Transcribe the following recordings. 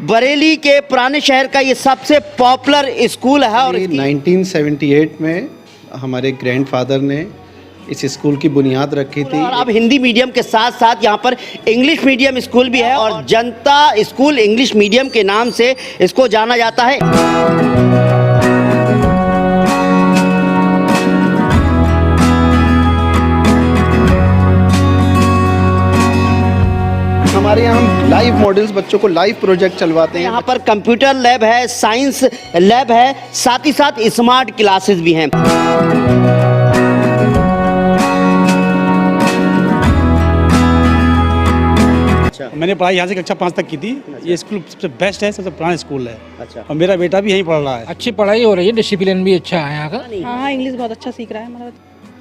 बरेली के पुराने शहर का ये सबसे पॉपुलर स्कूल है और 1978 में हमारे ग्रैंडफादर ने इस स्कूल की बुनियाद रखी थी। और अब हिंदी मीडियम के साथ साथ यहाँ पर इंग्लिश मीडियम स्कूल भी है और जनता स्कूल इंग्लिश मीडियम के नाम से इसको जाना जाता है। हमारे यहाँ हम लाइव मॉडल्स बच्चों को लाइव प्रोजेक्ट चलवाते हैं। यहाँ पर कंप्यूटर लैब है, साइंस लैब है, साथ ही साथ स्मार्ट क्लासेस भी हैं। मैंने पढ़ाई यहाँ से कक्षा 5 तक की थी। ये स्कूल सबसे बेस्ट है, सबसे पुराना स्कूल है। अच्छा। और मेरा बेटा भी यहीं पढ़ रहा है। अच्छी पढ़ाई हो रही है, डिसिप्लिन भी अच्छा है यहाँ का। हाँ, इंग्लिश बहुत अच्छा सीख रहा है हमारा।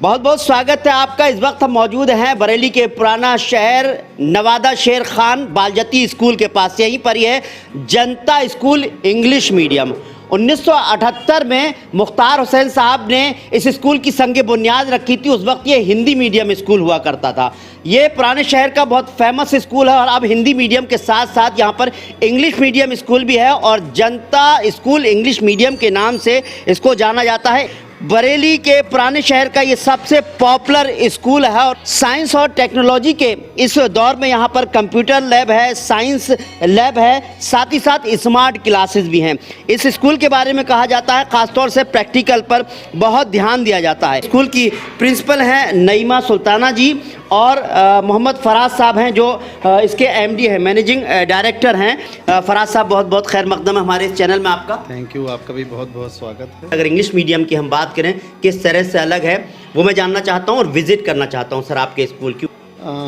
बहुत बहुत स्वागत है आपका। इस वक्त हम मौजूद हैं बरेली के पुराना शहर नवादा शेर खान बालजती स्कूल के पास। यहीं पर ही है जनता स्कूल इंग्लिश मीडियम। 1978 में मुख्तार हुसैन साहब ने इस स्कूल की संग बुनियाद रखी थी। उस वक्त ये हिंदी मीडियम स्कूल हुआ करता था। ये पुराने शहर का बहुत फेमस स्कूल है और अब हिंदी मीडियम के साथ साथ यहाँ पर इंग्लिश मीडियम स्कूल भी है और जनता स्कूल इंग्लिश मीडियम के नाम से इसको जाना जाता है। बरेली के पुराने शहर का ये सबसे पॉपुलर स्कूल है और साइंस और टेक्नोलॉजी के इस दौर में यहाँ पर कंप्यूटर लैब है, साइंस लैब है, साथ ही साथ स्मार्ट क्लासेस भी हैं। इस स्कूल के बारे में कहा जाता है खासतौर से प्रैक्टिकल पर बहुत ध्यान दिया जाता है। स्कूल की प्रिंसिपल हैं नईमा सुल्ताना जी और मोहम्मद फराज साहब हैं जो इसके एमडी हैं, मैनेजिंग डायरेक्टर हैं। फराज साहब बहुत बहुत खैर मकदम है हमारे इस चैनल में आपका। थैंक यू, आपका भी बहुत बहुत स्वागत है। अगर इंग्लिश मीडियम की हम बात करें किस तरह से अलग है वो मैं जानना चाहता हूँ और विजिट करना चाहता हूँ सर आपके स्कूल की।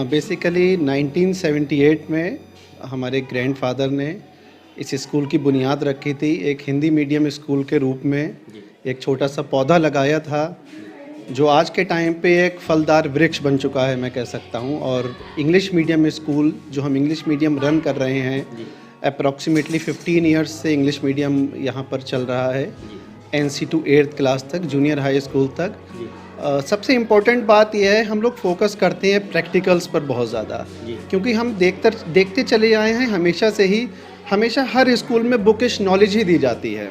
बेसिकली 1978 में हमारे ग्रैंडफादर ने इस स्कूल की बुनियाद रखी थी। एक हिंदी मीडियम स्कूल के रूप में एक छोटा सा पौधा लगाया था जो आज के टाइम पे एक फलदार वृक्ष बन चुका है मैं कह सकता हूँ। और इंग्लिश मीडियम स्कूल जो हम इंग्लिश मीडियम रन कर रहे हैं अप्रॉक्सीमेटली 15 ईयर्स से इंग्लिश मीडियम यहाँ पर चल रहा है, NC to 8th क्लास तक, जूनियर हाई स्कूल तक। सबसे इम्पोर्टेंट बात यह है हम लोग फोकस करते हैं प्रैक्टिकल्स पर बहुत ज़्यादा, क्योंकि हम देखते चले आए हैं हमेशा से ही। हमेशा हर स्कूल में बुकिश नॉलेज ही दी जाती है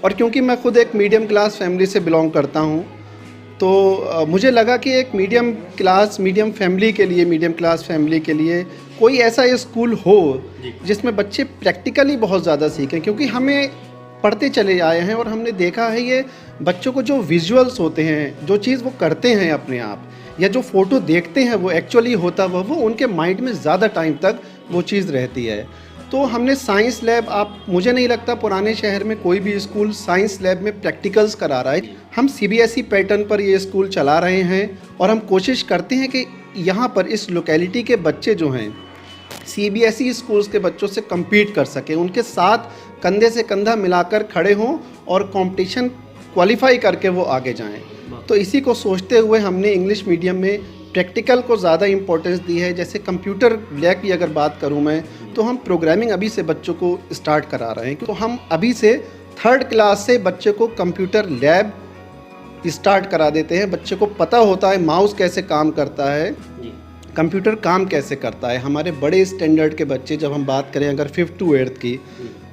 और क्योंकि मैं खुद एक मीडियम क्लास फैमिली से बिलोंग करता हूँ तो मुझे लगा कि एक मीडियम क्लास फैमिली के लिए कोई ऐसा स्कूल हो जिसमें बच्चे प्रैक्टिकली बहुत ज़्यादा सीखें, क्योंकि हमें पढ़ते चले आए हैं और हमने देखा है ये बच्चों को जो विजुअल्स होते हैं, जो चीज़ वो करते हैं अपने आप या जो फ़ोटो देखते हैं वो एक्चुअली होता वो उनके माइंड में ज़्यादा टाइम तक वो चीज़ रहती है। तो हमने साइंस लैब, मुझे नहीं लगता पुराने शहर में कोई भी स्कूल साइंस लैब में प्रैक्टिकल्स करा रहा है। हम CBSE पैटर्न पर ये स्कूल चला रहे हैं और हम कोशिश करते हैं कि यहाँ पर इस लोकेलिटी के बच्चे जो हैं CBSE स्कूल्स के बच्चों से compete कर सकें, उनके साथ कंधे से कंधा मिलाकर खड़े हों और कंपटीशन क्वालिफाई करके वो आगे जाएं। तो इसी को सोचते हुए हमने इंग्लिश मीडियम में प्रैक्टिकल को ज़्यादा इम्पोर्टेंस दी है। जैसे कंप्यूटर लैब की अगर बात करूं मैं तो हम प्रोग्रामिंग अभी से बच्चों को स्टार्ट करा रहे हैं। तो हम अभी से 3rd क्लास से बच्चे को कंप्यूटर लैब स्टार्ट करा देते हैं। बच्चे को पता होता है माउस कैसे काम करता है, कंप्यूटर काम कैसे करता है। हमारे बड़े स्टैंडर्ड के बच्चे जब हम बात करें अगर 5th to 8th की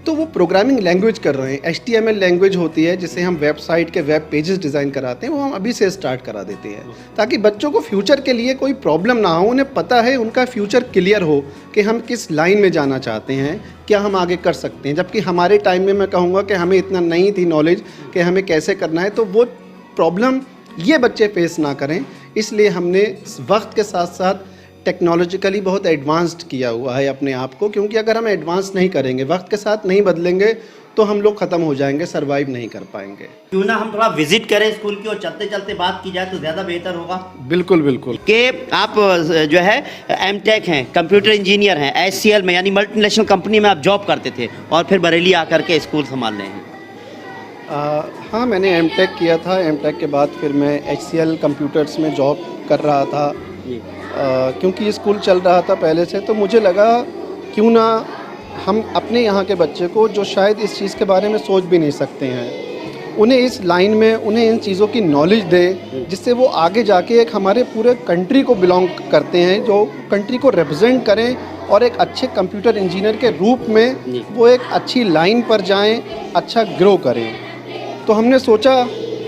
तो वो प्रोग्रामिंग लैंग्वेज कर रहे हैं। HTML लैंग्वेज होती है जिसे हम वेबसाइट के वेब पेजेस डिज़ाइन कराते हैं, वो हम अभी से स्टार्ट करा देते हैं ताकि बच्चों को फ्यूचर के लिए कोई प्रॉब्लम ना हो। उन्हें पता है, उनका फ्यूचर क्लियर हो कि हम किस लाइन में जाना चाहते हैं, क्या हम आगे कर सकते हैं। जबकि हमारे टाइम में मैं कहूँगा कि हमें इतना नहीं थी नॉलेज कि हमें कैसे करना है, तो वो प्रॉब्लम ये बच्चे फेस ना करें, इसलिए हमने वक्त के साथ साथ टेक्नोलॉजिकली बहुत एडवांस्ड किया हुआ है अपने आप को। क्योंकि अगर हम एडवांस नहीं करेंगे, वक्त के साथ नहीं बदलेंगे तो हम लोग ख़त्म हो जाएंगे, सरवाइव नहीं कर पाएंगे। क्यों ना हम थोड़ा विजिट करें स्कूल की और चलते चलते बात की जाए तो ज़्यादा बेहतर होगा। बिल्कुल बिल्कुल। कि आप जो है M.Tech हैं, कंप्यूटर इंजीनियर हैं, HCL में यानी मल्टीनेशनल कंपनी में आप जॉब करते थे और फिर बरेली आकर के स्कूल संभाल रहे हैं। हाँ, मैंने M.Tech किया था। M.Tech के बाद फिर मैं HCL कंप्यूटर्स में जॉब कर रहा था। क्योंकि स्कूल चल रहा था पहले से, तो मुझे लगा क्यों ना हम अपने यहाँ के बच्चे को जो शायद इस चीज़ के बारे में सोच भी नहीं सकते हैं उन्हें इस लाइन में उन्हें इन चीज़ों की नॉलेज दें जिससे वो आगे जाके एक हमारे पूरे कंट्री को बिलोंग करते हैं, जो कंट्री को रिप्रेजेंट करें और एक अच्छे कंप्यूटर इंजीनियर के रूप में वो एक अच्छी लाइन पर जाएं, अच्छा ग्रो करें। तो हमने सोचा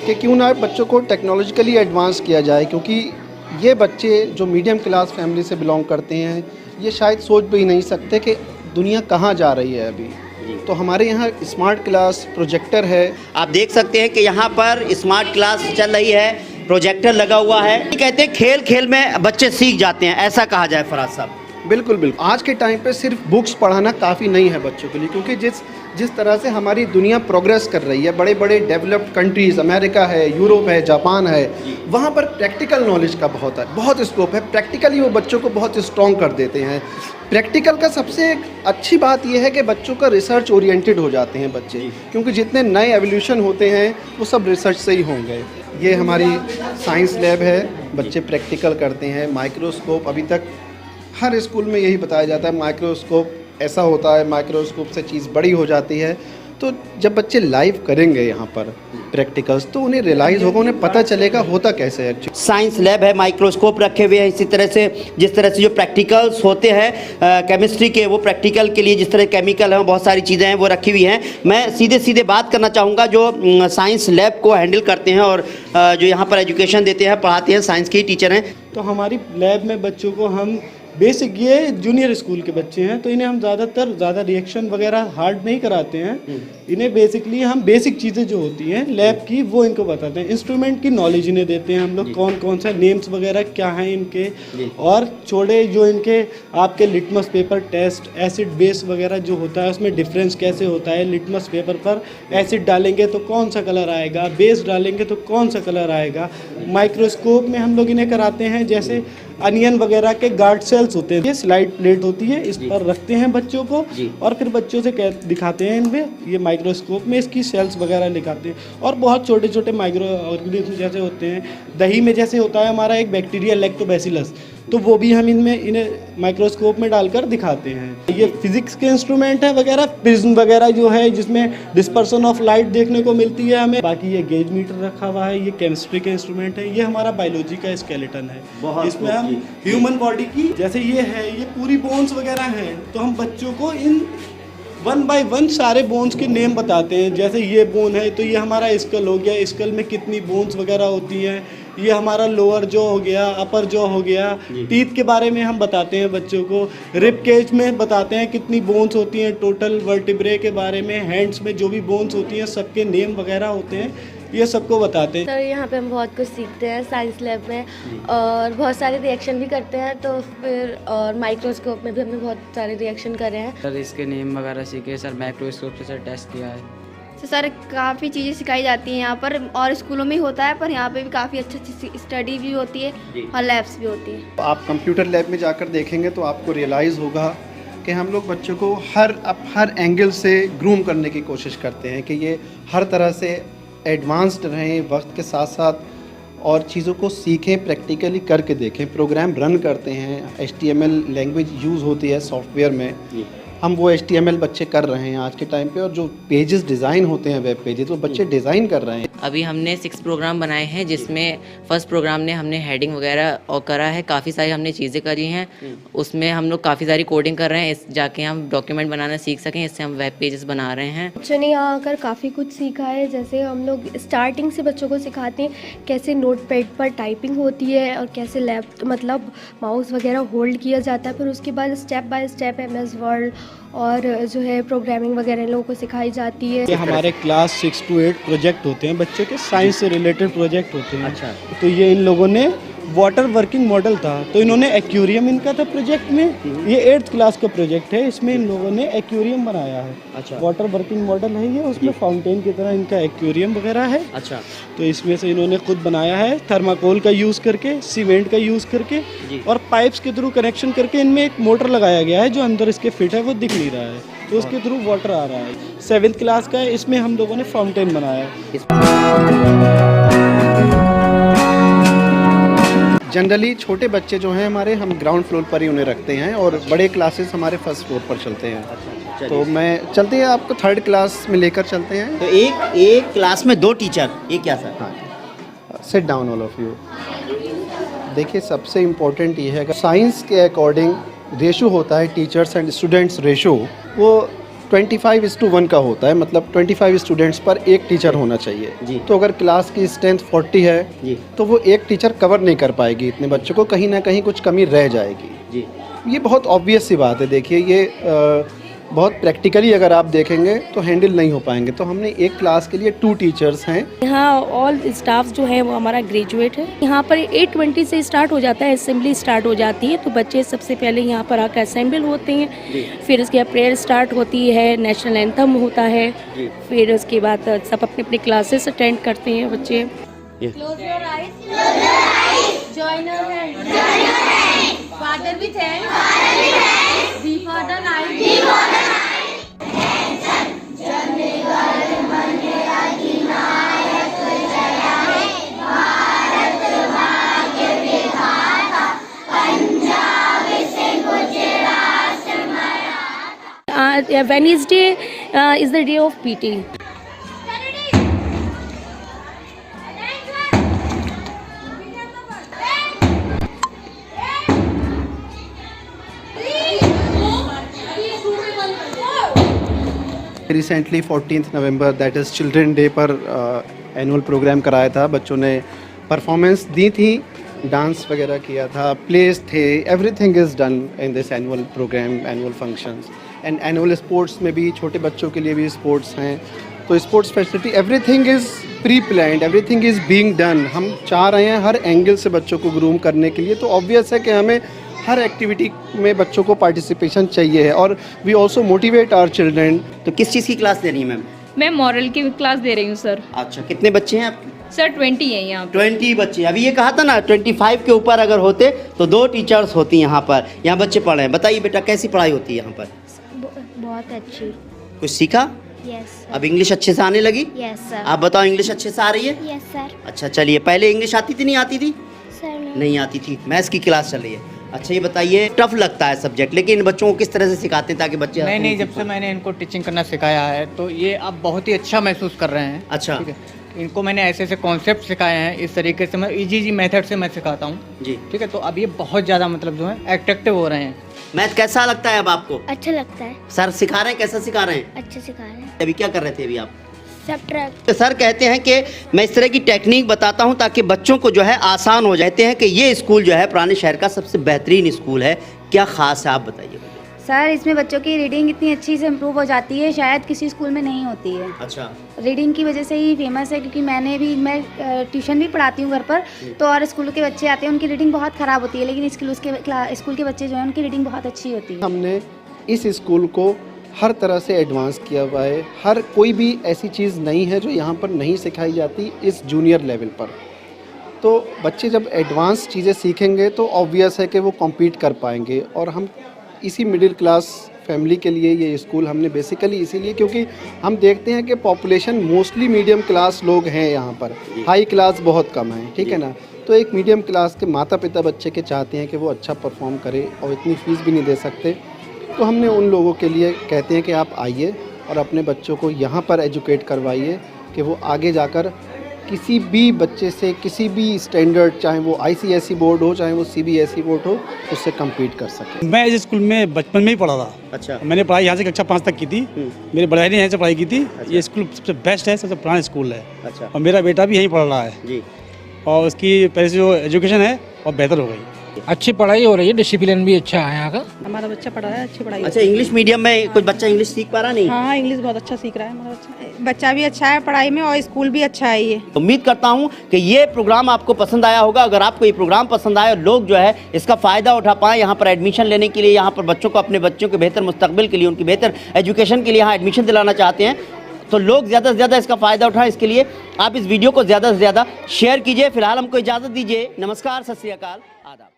कि क्यों ना बच्चों को टेक्नोलॉजिकली एडवांस किया जाए, क्योंकि ये बच्चे जो मीडियम क्लास फैमिली से बिलोंग करते हैं ये शायद सोच भी नहीं सकते कि दुनिया कहाँ जा रही है अभी। तो हमारे यहाँ स्मार्ट क्लास प्रोजेक्टर है। आप देख सकते हैं कि यहाँ पर स्मार्ट क्लास चल रही है, प्रोजेक्टर लगा हुआ है। कहते हैं खेल खेल में बच्चे सीख जाते हैं, ऐसा कहा जाए फराज साहब? बिल्कुल बिल्कुल। आज के टाइम पे सिर्फ बुक्स पढ़ाना काफ़ी नहीं है बच्चों के लिए, क्योंकि जिस तरह से हमारी दुनिया प्रोग्रेस कर रही है, बड़े बड़े डेवलप्ड कंट्रीज़, अमेरिका है, यूरोप है, जापान है, वहाँ पर प्रैक्टिकल नॉलेज का बहुत स्कोप है। प्रैक्टिकली वो बच्चों को बहुत स्ट्रॉन्ग कर देते हैं। प्रैक्टिकल का सबसे एक अच्छी बात यह है कि बच्चों का रिसर्च ओरिएंटेड हो जाते हैं बच्चे, क्योंकि जितने नए एवोल्यूशन होते हैं वो सब रिसर्च से ही होंगे। ये हमारी साइंस लैब है, बच्चे प्रैक्टिकल करते हैं। माइक्रोस्कोप, अभी तक हर स्कूल में यही बताया जाता है माइक्रोस्कोप ऐसा होता है, माइक्रोस्कोप से चीज़ बड़ी हो जाती है। तो जब बच्चे लाइव करेंगे यहाँ पर प्रैक्टिकल्स तो उन्हें रियलाइज़ होगा, उन्हें पता चलेगा होता कैसे है एक्चुअली। साइंस लैब है, माइक्रोस्कोप रखे हुए हैं। इसी तरह से जिस तरह से जो प्रैक्टिकल्स होते हैं केमिस्ट्री के, वो प्रैक्टिकल के लिए जिस तरह केमिकल हैं, बहुत सारी चीज़ें हैं वो रखी हुई हैं। मैं सीधे बात करना चाहूँगा जो साइंस लैब को हैंडल करते हैं और जो यहाँ पर एजुकेशन देते हैं, पढ़ाते हैं, साइंस के टीचर हैं। तो हमारी लैब में बच्चों को हम बेसिक, ये जूनियर स्कूल के बच्चे हैं तो इन्हें हम ज़्यादा रिएक्शन वगैरह हार्ड नहीं कराते हैं। इन्हें बेसिकली हम बेसिक चीज़ें जो होती हैं लैब की वो इनको बताते हैं। इंस्ट्रूमेंट की नॉलेज इन्हें देते हैं हम लोग, कौन कौन सा नेम्स वगैरह क्या हैं इनके, और छोटे जो इनके आपके litmus paper test, acid base वगैरह जो होता है उसमें डिफरेंस कैसे होता है। लिटमस पेपर पर एसिड डालेंगे तो कौन सा कलर आएगा, बेस डालेंगे तो कौन सा कलर आएगा। माइक्रोस्कोप में हम लोग इन्हें कराते हैं जैसे अनियन वगैरह के गार्ड सेल्स होते हैं, ये स्लाइड प्लेट होती है, इस पर रखते हैं बच्चों को और फिर बच्चों से दिखाते हैं इनमें, ये माइक्रोस्कोप में इसकी सेल्स वगैरह दिखाते हैं। और बहुत छोटे छोटे माइक्रो ऑर्गेनिज्म जैसे होते हैं, दही में जैसे होता है हमारा एक बैक्टीरिया लैक्टोबैसिलस, तो वो भी हम इन्हें माइक्रोस्कोप में डालकर दिखाते हैं। ये फिजिक्स के इंस्ट्रूमेंट है वगैरह, प्रिज्म वगैरह जो है जिसमें डिस्पर्सन ऑफ लाइट देखने को मिलती है हमें। बाकी ये गेज मीटर रखा हुआ है, ये केमिस्ट्री के इंस्ट्रूमेंट है। ये हमारा बायोलॉजी का स्केलेटन है, इसमें हम ह्यूमन बॉडी की जैसे ये है, ये पूरी बोन्स वगैरह हैं, तो हम बच्चों को इन 1 बाय 1 सारे बोन्स के नेम बताते हैं। जैसे ये बोन है तो ये हमारा स्कल हो गया, स्कल में कितनी बोन्स वगैरह होती हैं। ये हमारा लोअर जॉ हो गया, अपर जॉ हो गया। टीथ के बारे में हम बताते हैं बच्चों को। रिब केज में बताते हैं कितनी बोन्स होती हैं टोटल। वर्टिब्रे के बारे में, हैंड्स में जो भी बोन्स होती हैं सबके नेम वगैरह होते हैं, ये सबको बताते हैं। सर यहाँ पे हम बहुत कुछ सीखते हैं साइंस लैब में, और बहुत सारे रिएक्शन भी करते हैं। तो फिर और माइक्रोस्कोप में भी हमने बहुत सारे रिएक्शन करे हैं। सर इसके नेम वगैरह सीखे, सर माइक्रोस्कोप से सर टेस्ट किया है। तो सर काफ़ी चीज़ें सिखाई जाती हैं यहाँ पर, और स्कूलों में ही होता है, पर यहाँ पे भी काफ़ी अच्छी स्टडी भी होती है और लैब्स भी होती हैं। आप कंप्यूटर लैब में जाकर देखेंगे तो आपको रियलाइज़ होगा कि हम लोग बच्चों को हर एंगल से ग्रूम करने की कोशिश करते हैं कि ये हर तरह से एडवांस्ड रहें वक्त के साथ साथ, और चीज़ों को सीखें, प्रैक्टिकली करके देखें। प्रोग्राम रन करते हैं, HTML लैंग्वेज यूज़ होती है सॉफ्टवेयर में, हम वो HTML बच्चे कर रहे हैं आज के टाइम पे। और जो पेजेस डिज़ाइन होते हैं, वेब पेजेस, वो बच्चे डिज़ाइन कर रहे हैं। अभी हमने 6 प्रोग्राम बनाए हैं, जिसमें फर्स्ट प्रोग्राम ने हमने हेडिंग वगैरह और करा है, काफ़ी सारी हमने चीज़ें करी हैं। उसमें हम लोग काफ़ी सारी कोडिंग कर रहे हैं, इस जाके हम डॉक्यूमेंट बनाना सीख सकें, इससे हम वेब पेजेस बना रहे हैं। बच्चों ने यहाँ आकर काफ़ी कुछ सीखा है। जैसे हम लोग स्टार्टिंग से बच्चों को सिखाते हैं कैसे नोटपैड पर टाइपिंग होती है और कैसे मतलब माउस वगैरह होल्ड किया जाता है। फिर उसके बाद step by step MS word और जो है प्रोग्रामिंग वगैरह इन लोगों को सिखाई जाती है। ये हमारे क्लास 6 to 8 प्रोजेक्ट होते हैं बच्चों के, साइंस से रिलेटेड प्रोजेक्ट होते हैं। अच्छा। तो ये इन लोगों ने वाटर वर्किंग मॉडल था, तो इन्होंने एक्वेरियम इनका था प्रोजेक्ट में। ये 8th क्लास का प्रोजेक्ट है, इसमें इन लोगों ने एक्वेरियम बनाया है। अच्छा। वाटर वर्किंग मॉडल है ये, उसमें फाउंटेन की तरह इनका एक्वेरियम वगैरह है। अच्छा। तो इसमें से इन्होंने खुद बनाया है, थर्माकोल का यूज़ करके, सीमेंट का यूज़ करके और पाइप्स के थ्रू कनेक्शन करके। इनमें एक मोटर लगाया गया है जो अंदर इसके फिट है, वो दिख नहीं रहा है, तो उसके थ्रू वाटर आ रहा है। 7th क्लास का है, इसमें हम लोगों ने फाउंटेन बनाया है। जनरली छोटे बच्चे जो हैं हमारे, हम ग्राउंड फ्लोर पर ही उन्हें रखते हैं, और बड़े क्लासेस हमारे फर्स्ट फ्लोर पर चलते हैं। तो मैं चलते हैं, आपको 3rd क्लास में लेकर चलते हैं। तो एक क्लास में 2 टीचर, ये क्या सर? हाँ, sit down all of you. देखिए सबसे इम्पोर्टेंट ये है कि साइंस के अकॉर्डिंग रेशो होता है टीचर्स एंड स्टूडेंट्स रेशो, वो 25:1 का होता है, मतलब 25 स्टूडेंट्स पर 1 टीचर होना चाहिए जी। तो अगर क्लास की स्ट्रेंथ 40 है जी। तो वो 1 टीचर कवर नहीं कर पाएगी इतने बच्चों को, कहीं ना कहीं कुछ कमी रह जाएगी जी। ये बहुत ऑब्वियस सी बात है। देखिए ये बहुत प्रैक्टिकली अगर आप देखेंगे तो हैंडल नहीं हो पाएंगे, तो हमने एक क्लास के लिए 2 टीचर्स हैं। यहाँ ऑल स्टाफ जो है वो हमारा ग्रेजुएट है। यहाँ पर 8:20 से स्टार्ट हो जाता है, असेंबली स्टार्ट हो जाती है, तो बच्चे सबसे पहले यहाँ पर आकर असेंबल होते हैं, फिर उसके बाद प्रेयर स्टार्ट होती है, नेशनल एंथम होता है, फिर उसके बाद सब अपने अपने क्लासेस अटेंड करते हैं बच्चे। Wednesday is the day of PT. Recently 14 November that is children day पर एनुअल प्रोग्राम कराया था, बच्चों ने परफॉर्मेंस दी थी, डांस वगैरह किया था, प्लेस थे, everything is done in this annual program, annual functions and annual sports में भी छोटे बच्चों के लिए भी स्पोर्ट्स हैं, तो sports facility everything is pre planned, everything is being done. हम चाह रहे हैं हर एंगल से बच्चों को ग्रूम करने के लिए, तो ऑब्वियस है कि हमें हर एक्टिविटी में बच्चों को पार्टिसिपेशन चाहिए है और we also motivate our children. तो किस चीज़ की क्लास दे रही है मैम? मैं मॉरल की क्लास दे रही हूँ सर। अच्छा, कितने बच्चे हैं आपके? सर 20 है यहाँ पे। 20 बच्चे। अभी ये कहा था ना 25 के ऊपर अगर होते तो 2 टीचर्स होती यहाँ पर। यहाँ बच्चे पढ़ रहे हैं, बताइए बेटा कैसी पढ़ाई होती है यहाँ पर? बहुत अच्छी। कुछ सीखा? यस अब इंग्लिश अच्छे से आने लगी? Yes sir. आप बताओ इंग्लिश अच्छे से आ रही है? Yes sir. अच्छा चलिए, पहले इंग्लिश आती थी नहीं आती थी? सर नहीं आती थी। मैथ्स की क्लास चल रही है। अच्छा ये बताइए, टफ लगता है सब्जेक्ट, लेकिन इन बच्चों को किस तरह से सिखाते हैं ताकि बच्चे? नहीं, जब से मैंने इनको टीचिंग करना सिखाया है तो ये अब बहुत ही अच्छा महसूस कर रहे हैं। अच्छा, ठीक है, इनको मैंने ऐसे कॉन्सेप्ट सिखाए हैं, इस तरीके से मैं इजी मेथड से मैं सिखाता हूँ जी। ठीक है, तो अब ये बहुत ज़्यादा मतलब जो है एट्रैक्टिव हो रहे हैं। मैथ कैसा लगता है अब आपको? अच्छा लगता है। सर सिखा रहे हैं, कैसा सिखा रहे हैं? अच्छा सिखा रहे हैं। अभी क्या कर रहे थे अभी आप? सब्ट्रैक्ट। तो सर कहते हैं कि मैं इस तरह की टेक्निक बताता हूं ताकि बच्चों को जो है आसान हो जाते हैं कि ये स्कूल जो है पुराने शहर का सबसे बेहतरीन स्कूल है। क्या खास है आप बताइए? सर इसमें बच्चों की रीडिंग इतनी अच्छी से इम्प्रूव हो जाती है, शायद किसी स्कूल में नहीं होती है। अच्छा, रीडिंग की वजह से ही फेमस है, क्योंकि मैं ट्यूशन भी पढ़ाती हूँ घर पर, तो और स्कूल के बच्चे आते हैं उनकी रीडिंग बहुत ख़राब होती है, लेकिन स्कूल के बच्चे जो हैं उनकी रीडिंग बहुत अच्छी होती है। हमने इस स्कूल को हर तरह से एडवांस किया हुआ है, हर कोई भी ऐसी चीज़ नहीं है जो यहाँ पर नहीं सिखाई जाती इस जूनियर लेवल पर। तो बच्चे जब एडवांस चीज़ें सीखेंगे तो ऑब्वियस है कि वो कॉम्पीट कर पाएंगे, और हम इसी मिडिल क्लास फैमिली के लिए ये स्कूल हमने बेसिकली इसीलिए, क्योंकि हम देखते हैं कि पॉपुलेशन मोस्टली मीडियम क्लास लोग हैं यहाँ पर, हाई क्लास बहुत कम है, ठीक है ना। तो एक मीडियम क्लास के माता पिता बच्चे के चाहते हैं कि वो अच्छा परफॉर्म करे और इतनी फ़ीस भी नहीं दे सकते, तो हमने उन लोगों के लिए कहते हैं कि आप आइए और अपने बच्चों को यहाँ पर एजुकेट करवाइए कि वो आगे जाकर किसी भी बच्चे से किसी भी स्टैंडर्ड, चाहे वो ICSE बोर्ड हो चाहे वो CBSE बोर्ड हो, उससे कम्पीट कर सके। मैं इस स्कूल में बचपन में ही पढ़ा था। अच्छा, मैंने पढ़ाई यहाँ से कक्षा 5 तक की थी। मेरे बड़े भाई ने यहाँ से पढ़ाई की थी। ये स्कूल सबसे बेस्ट है, सबसे पुराना स्कूल है। अच्छा, और मेरा बेटा भी यहीं पढ़ रहा है जी, और उसकी पहले से जो एजुकेशन है और बेहतर हो गई। अच्छी पढ़ाई हो रही है, डिसिप्लिन भी अच्छा है यहाँ का। हमारा बच्चा पढ़ रहा है, अच्छी पढ़ाई। अच्छा इंग्लिश मीडियम में कुछ बच्चा इंग्लिश सीख पा रहा नहीं? हाँ इंग्लिश बहुत अच्छा सीख रहा है हमारा बच्चा भी अच्छा है पढ़ाई में, और स्कूल भी अच्छा है। ये उम्मीद करता हूं कि ये प्रोग्राम आपको पसंद आया होगा। अगर आपको ये प्रोग्राम पसंद आया और लोग जो है इसका फ़ायदा उठा पाएँ, यहाँ पर एडमिशन लेने के लिए, यहाँ पर बच्चों को अपने बच्चों के बेहतर मुस्तकबिल के लिए, उनकी बेहतर एजुकेशन के लिए यहाँ एडमिशन दिलाना चाहते हैं, तो लोग ज़्यादा से ज़्यादा इसका फ़ायदा उठाएं। इसके लिए आप इस वीडियो को ज़्यादा से ज़्यादा शेयर कीजिए। फिलहाल हमको इजाज़त दीजिए। नमस्कार, सत श्री अकाल, आदाब।